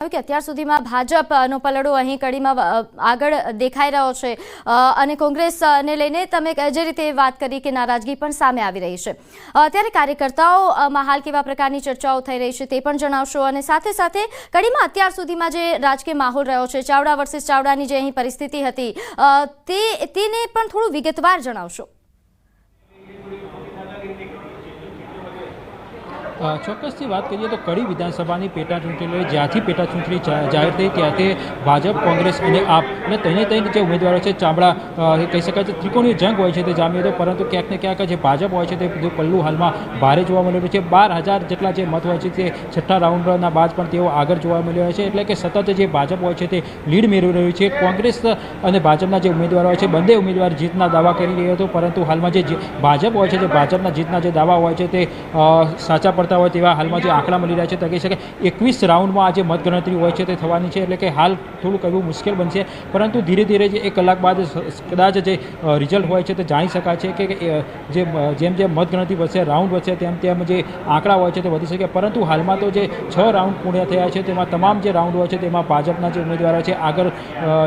કે અત્યાર સુધીમાં ભાજપનો પલડો અહીં કડીમાં આગળ દેખાઈ રહ્યો છે અને કોંગ્રેસને લઈને તમે જે રીતે વાત કરી કે નારાજગી પણ સામે આવી રહી છે, ત્યારે કાર્યકર્તાઓમાં હાલ કેવા પ્રકારની ચર્ચાઓ થઈ રહી છે તે પણ જણાવશો અને સાથે સાથે કડીમાં અત્યાર સુધીમાં જે રાજકીય માહોલ રહ્યો છે, ચાવડા વર્સિસ ચાવડાની જે અહીં પરિસ્થિતિ હતી તેને પણ થોડું વિગતવાર જણાવશો। ચોક્કસથી વાત કરીએ તો કડી વિધાનસભાની પેટા ચૂંટણી જ્યાંથી પેટા ચૂંટણી જાહેર થઈ ત્યાંથી ભાજપ, કોંગ્રેસ અને આપ અને તેને જે ઉમેદવારો છે ચામડા કહી શકાય છે ત્રિકોણીય જંગ હોય છે તે જામ્યો હતો, પરંતુ ક્યાંક ને ક્યાંક જે ભાજપ હોય છે તે પલ્લું હાલમાં ભારે જોવા મળી રહ્યું છે। 12,000 જેટલા જે મત હોય છે તે છઠ્ઠા રાઉન્ડના બાદ પણ તેઓ આગળ જોવા મળી રહ્યા છે, એટલે કે સતત જે ભાજપ હોય છે તે લીડ મેળવી રહ્યું છે। કોંગ્રેસ અને ભાજપના જે ઉમેદવારો હોય છે બંને ઉમેદવાર જીતના દાવા કરી રહ્યો હતો, પરંતુ હાલમાં જે ભાજપ હોય છે તે ભાજપના જીતના જે દાવા હોય છે તે સાચા પડતા હોય તેવા હાલમાં જે આંકડા મળી રહ્યા છે, તો કહી શકાય 21 રાઉન્ડમાં આ જે મતગણતરી હોય છે તે થવાની છે, એટલે કે હાલ થોડુંક એવું મુશ્કેલ બનશે, પરંતુ ધીરે ધીરે જે 1 કલાક બાદ કદાચ જે રિઝલ્ટ હોય છે તે જાણી શકાય છે કે જેમ જેમ મતગણતરી વધશે, રાઉન્ડ વધશે, તેમ જે આંકડા હોય છે તે વધી શકે। પરંતુ હાલમાં તો જે 6 રાઉન્ડ પૂર્ણ થયા છે તેમાં તમામ જે રાઉન્ડ હોય છે તેમાં ભાજપના જે ઉમેદવારો છે આગળ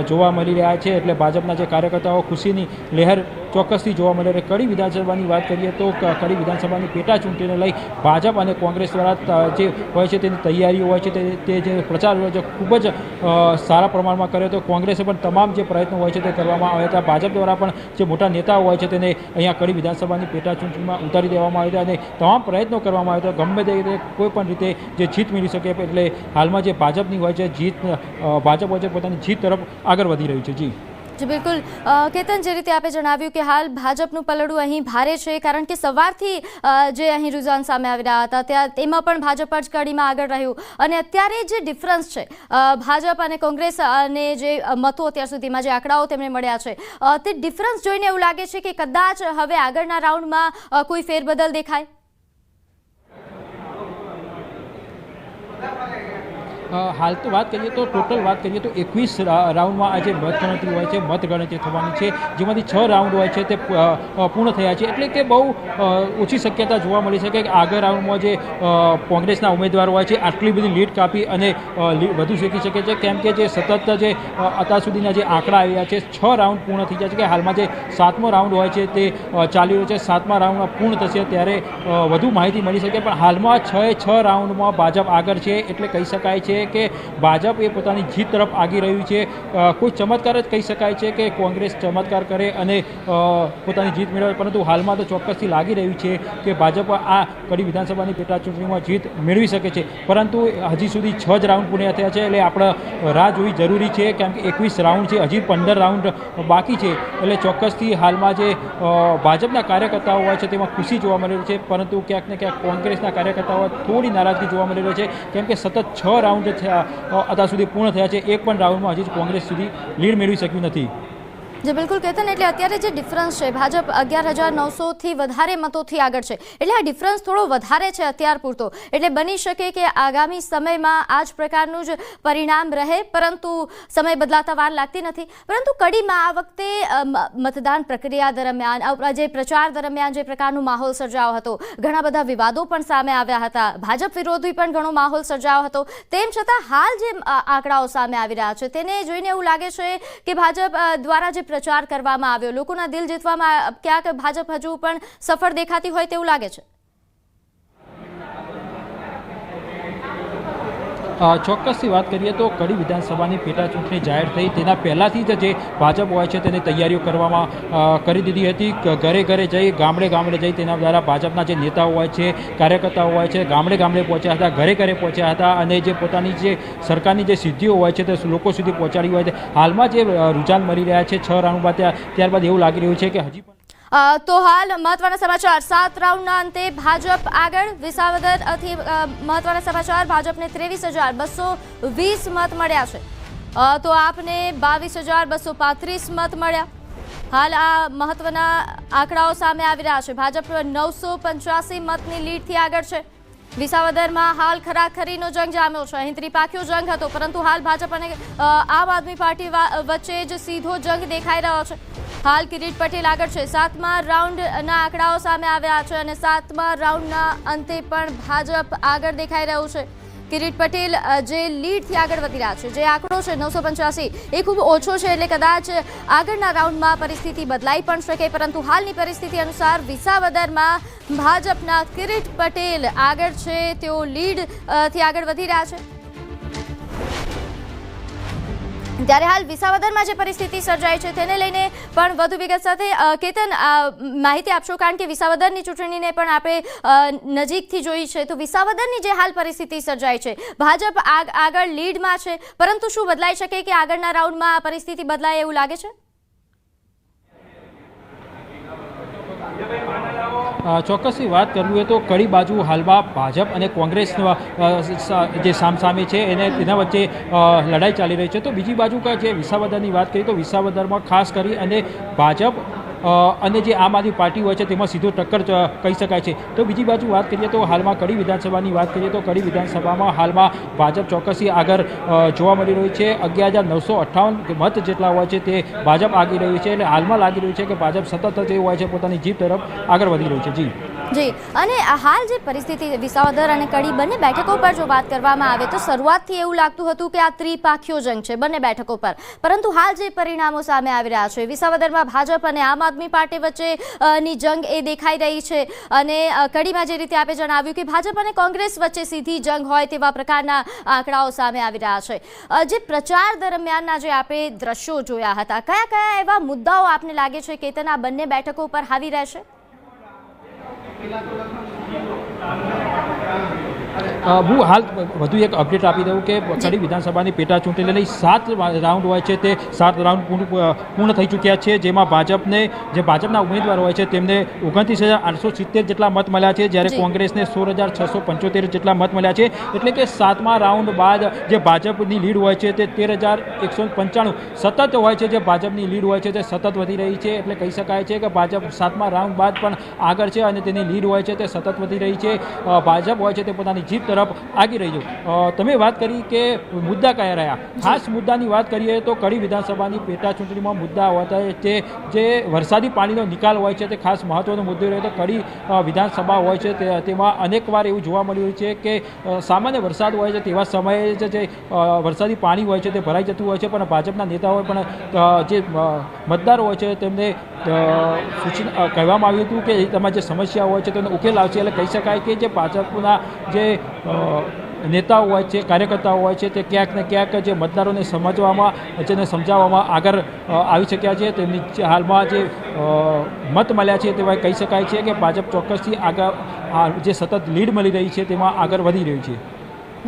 જોવા મળી રહ્યા છે, એટલે ભાજપના જે કાર્યકર્તાઓ ખુશીની લહેર ચોક્કસથી જોવા મળે। કડી વિધાનસભાની વાત કરીએ તો કડી વિધાનસભાની પેટા ચૂંટણીને લઈ ભાજપ અને કોંગ્રેસ દ્વારા જે હોય છે તેની તૈયારીઓ હોય છે તે જે પ્રચાર હોય છે ખૂબ જ સારા પ્રમાણમાં કર્યો હતો। કોંગ્રેસે પણ તમામ જે પ્રયત્નો હોય છે તે કરવામાં આવ્યા હતા, ભાજપ દ્વારા પણ જે મોટા નેતાઓ હોય છે તેને અહીંયા કડી વિધાનસભાની પેટા ચૂંટણીમાં ઉતારી દેવામાં આવ્યા હતા અને તમામ પ્રયત્નો કરવામાં આવ્યા હતા ગમે તે રીતે કોઈ પણ રીતે જે જીત મેળવી શકે, એટલે હાલમાં જે ભાજપની હોય છે ભાજપ હોય છે પોતાની જીત તરફ આગળ વધી રહ્યું છે। જી બિલકુલ કેતન, જે રીતે આપે જણાવ્યું કે હાલ ભાજપનું પલડું અહીં ભારે છે, કારણ કે સવારથી જે અહીં રુઝાન સામે આવી રહ્યા હતા તેમાં પણ ભાજપ જ કડીમાં આગળ રહ્યું અને અત્યારે જે ડિફરન્સ છે ભાજપ અને કોંગ્રેસ અને જે મતો અત્યાર સુધીમાં જે આંકડાઓ તેમને મળ્યા છે તે ડિફરન્સ જોઈને એવું લાગે છે કે કદાચ હવે આગળના રાઉન્ડમાં કોઈ ફેરબદલ દેખાય। હાલ તો વાત કરીએ તો ટોટલ વાત કરીએ તો 21 રાઉન્ડમાં આ જે મતગણતરી હોય છે મતગણતરી થવાની છે, જેમાંથી 6 રાઉન્ડ હોય છે તે પૂર્ણ થયા છે, એટલે કે બહુ ઓછી શક્યતા જોવા મળી છે કે આગળ રાઉન્ડમાં જે કોંગ્રેસના ઉમેદવારો હોય છે આટલી બધી લીડ કાપી અને વધુ શીખી શકે છે, કેમ કે જે સતત જે અત્યાર સુધીના જે આંકડા આવ્યા છે 6 રાઉન્ડ પૂર્ણ થઈ ગયા છે, કે હાલમાં જે 7મો રાઉન્ડ હોય છે તે ચાલી રહ્યો છે, 7મા રાઉન્ડમાં પૂર્ણ થશે ત્યારે વધુ માહિતી મળી શકે, પણ હાલમાં 6 રાઉન્ડમાં ભાજપ આગળ છે, એટલે કહી શકાય છે કે ભાજપ એ પોતાની જીત તરફ આગી રહ્યું છે। કોઈ ચમત્કાર જ કહી શકાય છે કે કોંગ્રેસ ચમત્કાર કરે અને પોતાની જીત મેળવે, પરંતુ હાલમાં તો ચોક્કસથી લાગી રહ્યું છે કે ભાજપ આ કડી વિધાનસભાની પેટા ચૂંટણીમાં જીત મેળવી શકે છે, પરંતુ હજી સુધી 6 જ રાઉન્ડ પૂર્ણ થયા છે, એટલે આપણે રાહ જોવી જરૂરી છે, કેમ કે 21 રાઉન્ડ છે, હજી 15 રાઉન્ડ બાકી છે, એટલે ચોક્કસથી હાલમાં જે ભાજપના કાર્યકર્તાઓ હોય છે તેમાં ખુશી જોવા મળી રહી છે, પરંતુ ક્યાંક ને ક્યાંક કોંગ્રેસના કાર્યકર્તાઓ થોડી નારાજગી જોવા મળી રહી છે, કેમ કે સતત 6 રાઉન્ડ અત્યાર સુધી પૂર્ણ થયા છે, એક પણ રાઉન્ડમાં હજી કોંગ્રેસ સુધી લીડ મેળવી શક્યું નથી। જી બિલકુલ કેતન, એટલે અત્યારે જે ડિફરન્સ છે ભાજપ 11,900થી વધારે મતોથી આગળ છે, એટલે આ ડિફરન્સ થોડો વધારે છે અત્યાર પૂરતો, એટલે બની શકે કે આગામી સમયમાં આ જ પ્રકારનું જ પરિણામ રહે, પરંતુ સમય બદલાતા વાર લાગતી નથી। પરંતુ કડીમાં આ વખતે મતદાન પ્રક્રિયા દરમિયાન જે પ્રચાર દરમિયાન જે પ્રકારનો માહોલ સર્જાયો હતો, ઘણા બધા વિવાદો પણ સામે આવ્યા હતા, ભાજપ વિરોધી પણ ઘણો માહોલ સર્જાયો હતો, તેમ છતાં હાલ જે આંકડાઓ સામે આવી રહ્યા છે તેને જોઈને એવું લાગે છે કે ભાજપ દ્વારા જે પ્રચાર કરવામાં આવ્યો, લોકોના દિલ જીતવામાં ક્યાંક ભાજપ હજુ પણ સફળ દેખાતી હોય તેવું લાગે છે। ચોક્કસથી વાત કરીએ તો કડી વિધાનસભાની પેટા ચૂંટણી જાહેર થઈ તેના પહેલાંથી જ જે ભાજપ હોય છે તેની તૈયારીઓ કરવામાં કરી દીધી હતી, ઘરે ઘરે જઈ ગામડે જઈ તેના દ્વારા ભાજપના જે નેતાઓ હોય છે, કાર્યકર્તાઓ હોય છે ગામડે પહોંચ્યા હતા, ઘરે પહોંચ્યા હતા અને જે પોતાની જે સરકારની જે સિદ્ધિઓ હોય છે તે લોકો સુધી પહોંચાડી હોય છે। હાલમાં જે રુઝાન મળી રહ્યા છે 6 રાઉન્ડ બાદ, ત્યારબાદ એવું લાગી રહ્યું છે કે હજી પણ તો હાલ મહત્વના સમાચાર, 7 રાઉન્ડના અંતે ભાજપ આગળ, વિસાવદરથી મહત્વના સમાચાર, ભાજપને 23,220 મત મળ્યા છે, તો આપને 22,235 મત મળ્યા। હાલ આ મહત્વના આંકડાઓ સામે આવી રહ્યા છે, ભાજપ 985 મતની લીડથી આગળ છે। વિસાવદરમાં હાલ ખરાખરીનો જંગ જામ્યો છે, અહીં ત્રિપાખીયો જંગ હતો, પરંતુ હાલ ભાજપ અને આમ આદમી પાર્ટી વચ્ચે જ સીધો જંગ દેખાઈ રહ્યો છે। હાલ કિરીટ પટેલ આગળ છે, 7મા રાઉન્ડના આંકડાઓ સામે આવ્યા છે અને 7મા રાઉન્ડના અંતે પણ ભાજપ આગળ દેખાઈ રહ્યું છે। કિરીટ પટેલ જે લીડથી આગળ વધી રહ્યા છે, જે આંકડો છે 985 એ ખૂબ ઓછો છે, એટલે કદાચ આગળના રાઉન્ડમાં પરિસ્થિતિ બદલાઈ પણ શકે, પરંતુ હાલની પરિસ્થિતિ અનુસાર વિસાવદરમાં ભાજપના કિરીટ પટેલ આગળ છે, તેઓ લીડથી આગળ વધી રહ્યા છે। ત્યારે હાલ વિસાવદરમાં જે પરિસ્થિતિ સર્જાઈ છે તેને લઈને પણ વધુ વિગત સાથે કેતન માહિતી આપશો, કારણ કે વિસાવદરની ચૂંટણીને પણ આપણે નજીકથી જોઈ છે, તો વિસાવદરની જે હાલ પરિસ્થિતિ સર્જાઈ છે, ભાજપ આગળ લીડમાં છે, પરંતુ શું બદલાઈ શકે કે આગળના રાઉન્ડમાં પરિસ્થિતિ બદલાય એવું લાગે છે? ચોક્કસથી વાત કરવી હોય તો કડી બાજુ હાલમાં ભાજપ અને કોંગ્રેસ જે સામસામે છે એના વચ્ચે લડાઈ ચાલી રહી છે, તો બીજી બાજુ જે વિસાવદરની વાત કરીએ તો વિસાવદરમાં ખાસ કરી અને ભાજપ અને જે આમ આદમી પાર્ટી હોય છે તેમાં સીધો ટક્કર કહી શકાય છે। તો બીજી બાજુ વાત કરીએ તો હાલમાં કડી વિધાનસભાની વાત કરીએ તો કડી વિધાનસભામાં હાલમાં ભાજપ ચોક્કસથી આગળ જોવા મળી રહ્યું છે। 11,958 મત જેટલા હોય છે તે ભાજપ આગી રહ્યું છે, એટલે હાલમાં લાગી રહ્યું છે કે ભાજપ સતત જે હોય છે પોતાની જીત તરફ આગળ વધી રહ્યું છે। જી, અને હાલ જે પરિસ્થિતિ વિસાવદર અને કડી બંને બેઠકો પર જો વાત કરવામાં આવે તો શરૂઆતથી એવું લાગતું હતું કે આ ત્રિપાખીયો જંગ છે બંને બેઠકો પર, પરંતુ હાલ જે પરિણામો સામે આવી રહ્યા છે, વિસાવદરમાં ભાજપ અને આમ આદમી પાર્ટી વચ્ચેની જંગ એ દેખાઈ રહી છે, અને કડીમાં જે રીતે આપે જણાવ્યું કે ભાજપ અને કોંગ્રેસ વચ્ચે સીધી જંગ હોય તેવા પ્રકારના આંકડાઓ સામે આવી રહ્યા છે। જે પ્રચાર દરમિયાનના જે આપે દ્રશ્યો જોયા હતા, કયા કયા એવા મુદ્દાઓ આપને લાગે છે કે તેના બંને બેઠકો પર હાવી રહેશે? હું હાલ વધુ એક અપડેટ આપી દઉં કે કડી વિધાનસભાની પેટા ચૂંટણી લઈ 7 રાઉન્ડ હોય છે, તે 7 રાઉન્ડ પૂર્ણ થઈ ચૂક્યા છે, જેમાં ભાજપના ઉમેદવાર હોય છે તેમને 29,870 જેટલા મત મળ્યા છે, જ્યારે કોંગ્રેસને 16,675 જેટલા મત મળ્યા છે, એટલે કે 7મા રાઉન્ડ બાદ જે ભાજપની લીડ હોય છે તે 13,195 સતત હોય છે, જે ભાજપની લીડ હોય છે તે સતત વધી રહી છે, એટલે કહી શકાય છે કે ભાજપ 7મા રાઉન્ડ બાદ પણ આગળ છે અને તેની લીડ હોય છે તે સતત વધી રહી છે। ભાજપ હોય છે તે પોતાની જીત તરફ આગી રહી છે। તમે વાત કરી કે મુદ્દા કયા રહ્યા, ખાસ મુદ્દાની વાત કરીએ તો કડી વિધાનસભાની પેટા ચૂંટણીમાં મુદ્દા હોતા છે જે વરસાદી પાણીનો નિકાલ હોય છે તે ખાસ મહત્વનો મુદ્દો રહ્યો। તો કડી વિધાનસભા હોય છે તેમાં અનેકવાર એવું જોવા મળ્યું છે કે સામાન્ય વરસાદ હોય છે તેવા સમયે જે વરસાદી પાણી હોય છે તે ભરાઈ જતું હોય છે, પણ ભાજપના નેતાઓ પણ જે મતદારો હોય છે તેમને સૂચના કહેવામાં આવ્યું હતું કે તમારી જે સમસ્યા હોય છે તેનો ઉકેલ આવશે, એટલે કહી શકાય કે જે ભાજપના જે નેતાઓ હોય છે, કાર્યકર્તાઓ હોય છે, તે ક્યાંક ને ક્યાંક જે મતદારોને સમજાવવામાં આગળ આવી શક્યા છે। તેમની હાલમાં જે મત મળ્યા છે તેવા કહી શકાય છે કે ભાજપ ચોક્કસથી આગળ જે સતત લીડ મળી રહી છે તેમાં આગળ વધી રહ્યું છે।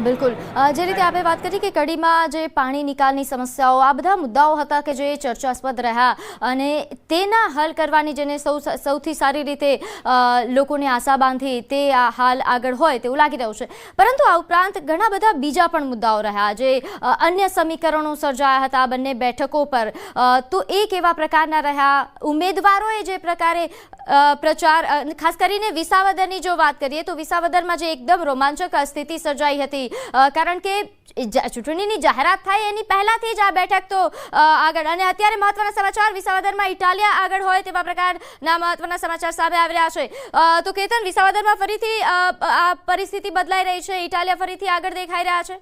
બિલકુલ, જે રીતે આપણે વાત કરી કે કડીમાં જે પાણી નિકાલની સમસ્યાઓ, આ બધા મુદ્દાઓ હતા કે જે ચર્ચાસ્પદ રહ્યા અને તેના હલ કરવાની જેને સૌથી સારી રીતે લોકોને આશા બાંધી તે હાલ આગળ હોય તેવું લાગી રહ્યું છે, પરંતુ આ ઉપરાંત ઘણા બધા બીજા પણ મુદ્દાઓ રહ્યા, જે અન્ય સમીકરણો સર્જાયા હતા બંને બેઠકો પર, તો એ કેવા પ્રકારના રહ્યા? ઉમેદવારોએ જે પ્રકારે પ્રચાર, ખાસ કરીને વિસાવદરની જો વાત કરીએ તો વિસાવદરમાં જે એકદમ રોમાંચક સ્થિતિ સર્જાઈ હતી, કારણ કે ચૂંટણીની જાહેરાત થાય એની પહેલાથી જ આ બેઠક તો આગળ, અને અત્યારે મહત્વના સમાચાર વિસાવદરમાં ઇટાલિયા આગળ હોય તેવા પ્રકારના મહત્વના સમાચાર સામે આવી રહ્યા છે। તો કેતન, વિસાવદરમાં ફરીથી આ પરિસ્થિતિ બદલાઈ રહી છે, ઇટાલિયા ફરીથી આગળ દેખાઈ રહ્યા છે?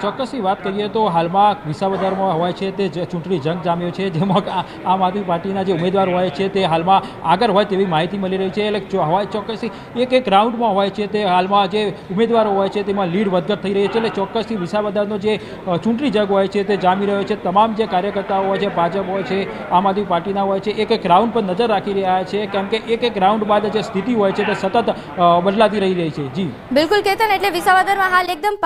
ચોક્કસથી વાત કરીએ તો હાલમાં વિસાવદરમાં હોય છે તે ચૂંટણી જંગ જામ્યો છે, જેમાં આમ આદમી પાર્ટીના જે ઉમેદવાર હોય છે તે હાલમાં આગળ હોય તેવી માહિતી મળી રહી છે, એટલે હોય ચોક્કસથી એક રાઉન્ડમાં હોય છે તે હાલમાં જે ઉમેદવારો હોય છે તેમાં લીડ વધઘટ થઈ રહી છે, એટલે ચોક્કસથી વિસાવદરનો જે ચૂંટણી જંગ હોય છે તે જામી રહ્યો છે। તમામ જે કાર્યકર્તાઓ હોય છે, ભાજપ હોય છે, આમ આદમી પાર્ટીના હોય છે, એક રાઉન્ડ પર નજર રાખી રહ્યા છે, કેમ કે એક રાઉન્ડ બાદ જે સ્થિતિ હોય છે તે સતત બદલાતી રહી છે। જી બિલકુલ કેતન, એટલે વિસાવદરમાં હાલ એકદમ